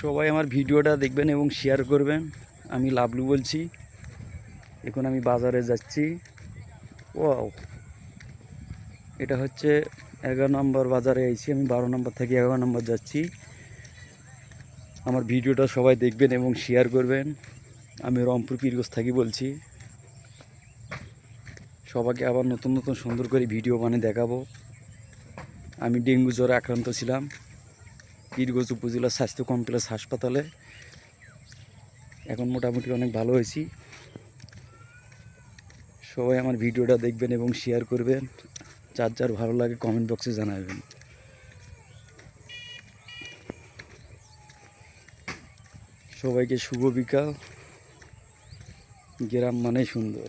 সবাই আমার ভিডিওটা দেখবেন এবং শেয়ার করবেন। আমি লাবলু বলছি। এখন আমি বাজারে যাচ্ছি। ওয়াও, এটা হচ্ছে 11 নম্বর বাজারে আইছি। আমি 12 নম্বর থেকে 11 নম্বর যাচ্ছি। আমার ভিডিওটা সবাই দেখবেন এবং শেয়ার করবেন। আমি রংপুর পীরগঞ্জ থাকি বলছি। সবাইকে আবার নতুন নতুন সুন্দর করে ভিডিও বানিয়ে দেখাবো। আমি ডেঙ্গু জ্বরে আক্রান্ত ছিলাম পীরগঞ্জ উপজেলা স্বাস্থ্য কমপ্লেক্স হাসপাতালে। এখন মোটামুটি অনেক ভালো হয়েছি। সবাই আমার ভিডিওটা দেখবেন এবং শেয়ার করবেন। যার যার ভালো লাগে কমেন্ট বক্সে জানাবেন। সবাইকে শুভ বিকাল। গ্রাম মানেই সুন্দর।